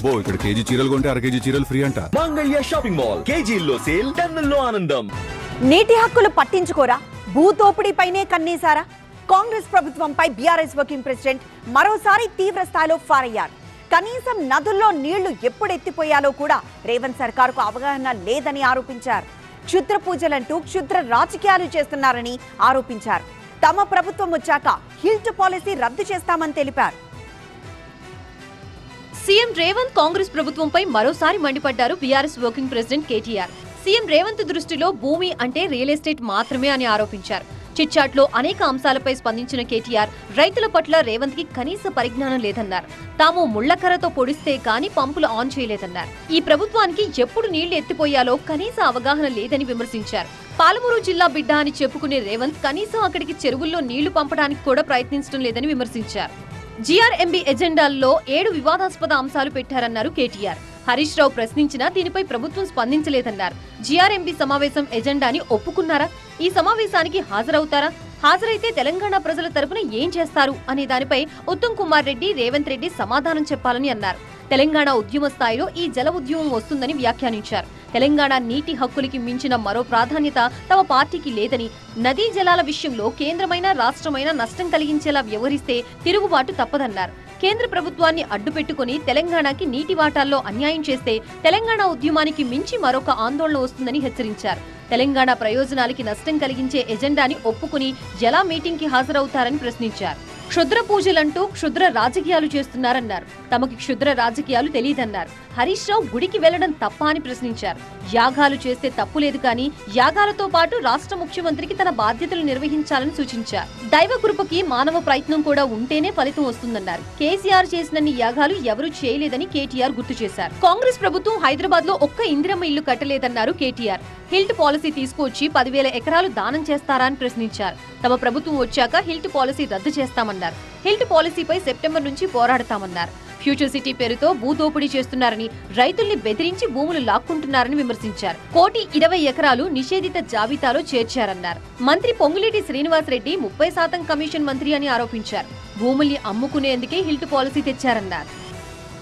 అబ్బో ఇక్కడ కేజీ చీరలు కొంటే అర కేజీ చీరలు ఫ్రీ అంట. మంగళ్య షాపింగ్ మాల్, కేజీల్లో సేల్, టన్నుల్లో ఆనందం. నీటి హక్కులు పట్టించుకోరా, భూతోపిడీపైనే కన్నేశారా? కాంగ్రెస్ ప్రభుత్వంపై బీఆర్ఎస్ వర్కింగ్ ప్రెసిడెంట్ మరోసారి తీవ్ర స్థాయిలో ఫైర్ అయ్యారు. కనీసం నదుల్లో నీళ్లు ఎప్పుడు ఎత్తిపోయాలో కూడా రేవంత్ సర్కారుకు అవగాహన లేదని ఆరోపించారు. క్షుద్ర పూజలంటూ క్షుద్ర రాజకీయాలు చేస్తున్నారని ఆరోపించారు. తమ ప్రభుత్వం వచ్చాక హిల్ట్ పాలసీ రద్దు చేస్తామని తెలిపారు. సీఎం రేవంత్ కాంగ్రెస్ ప్రభుత్వంపై మరోసారి మండిపడ్డారు BRS working president KTR. CM Revanth దృష్టిలో భూమి అంటే రియల్ ఎస్టేట్ మాత్రమే అని ఆరోపించారు. చిట్చాట్లో అనేక అంశాలపై స్పందించిన కేటీఆర్ రైతుల పట్ల రేవంత్ కి కనీస పరిజ్ఞానం లేదన్నారు. తాము ముళ్లకర్రతో పొడిస్తే కానీ పంపులు ఆన్ చేయలేదన్నారు. ఈ ప్రభుత్వానికి ఎప్పుడు నీళ్లు ఎత్తిపోయాలో కనీస అవగాహన లేదని విమర్శించారు. పాలమూరు జిల్లా బిడ్డ అని చెప్పుకునే రేవంత్ కనీసం అక్కడికి చెరువుల్లో నీళ్లు పంపడానికి కూడా ప్రయత్నించడం లేదని విమర్శించారు. జీఆర్ఎంబీ ఎజెండాల్లో 7 వివాదాస్పద అంశాలు పెట్టారన్నారు కేటీఆర్. హరీష్ రావు ప్రశ్నించినా దీనిపై ప్రభుత్వం స్పందించలేదన్నారు. జీఆర్ఎంబీ సమావేశం ఎజెండాని ఒప్పుకున్నారా? ఈ సమావేశానికి హాజరవుతారా? హాజరైతే తెలంగాణ ప్రజల తరపున ఏం చేస్తారు అనే దానిపై ఉత్తమ్ కుమార్ రెడ్డి, రేవంత్ రెడ్డి సమాధానం చెప్పాలని అన్నారు. తెలంగాణ ఉద్యమ స్థాయిలో ఈ జల ఉద్యమం వస్తుందని వ్యాఖ్యానించారు. తెలంగాణ నీటి హక్కులకి మించిన మరో ప్రాధాన్యత తమ పార్టీకి లేదని, నదీ జలాల విషయంలో కేంద్రమైన రాష్ట్రమైన నష్టం కలిగించేలా వ్యవహరిస్తే తిరుగుబాటు తప్పదన్నారు. కేంద్ర ప్రభుత్వాన్ని అడ్డుపెట్టుకుని తెలంగాణకి నీటి వాటాల్లో అన్యాయం చేస్తే తెలంగాణ ఉద్యమానికి మించి మరొక ఆందోళన వస్తుందని హెచ్చరించారు. తెలంగాణ ప్రయోజనాలకి నష్టం కలిగించే ఎజెండాని ఒప్పుకుని ఎలా మీటింగ్ కి హాజరవుతారని ప్రశ్నించారు. క్షుద్ర పూజలంటూ క్షుద్ర రాజకీయాలు చేస్తున్నారన్నారు. తమకి క్షుద్ర రాజకీయాలు తెలియదన్నారు. హరీష్ రావు గుడికి వెళ్లడం తప్ప అని ప్రశ్నించారు. యాగాలు చేస్తే తప్పులేదు కానీ యాగాలతో పాటు రాష్ట్ర ముఖ్యమంత్రికి తన బాధ్యతలు నిర్వహించాలని సూచించారు. దైవ కృపకి మానవ ప్రయత్నం కూడా ఉంటేనే ఫలితం వస్తుందన్నారు. కేసీఆర్ చేసినన్ని యాగాలు ఎవరూ చేయలేదని కేటీఆర్ గుర్తు చేశారు. కాంగ్రెస్ ప్రభుత్వం హైదరాబాద్ లో ఒక్క ఇందిరమ్మ ఇల్లు కట్టలేదన్నారు కేటీఆర్. హిల్ట్ పాలసీ తీసుకొచ్చి 10,000 ఎకరాలు దానం చేస్తారా అని ప్రశ్నించారు. తమ ప్రభుత్వం వచ్చాక హిల్ట్ పాలసీ రద్దు చేస్తామన్నారు. హిల్ట్ పాలసీపై సెప్టెంబర్ నుంచి పోరాడతామన్నారు. ఫ్యూచర్ సిటీ పేరుతో భూదోపిడీ చేస్తున్నారని, రైతుల్ని బెదిరించి భూములు లాక్కుంటున్నారని విమర్శించారు. 1,20,00,000 ఎకరాలు నిషేధిత జాబితాలో చేర్చారన్నారు. మంత్రి పొంగులేటి శ్రీనివాసరెడ్డి 30% కమిషన్ మంత్రి అని ఆరోపించారు. భూముల్ని అమ్ముకునేందుకే హిల్ట్ పాలసీ తెచ్చారన్నారు.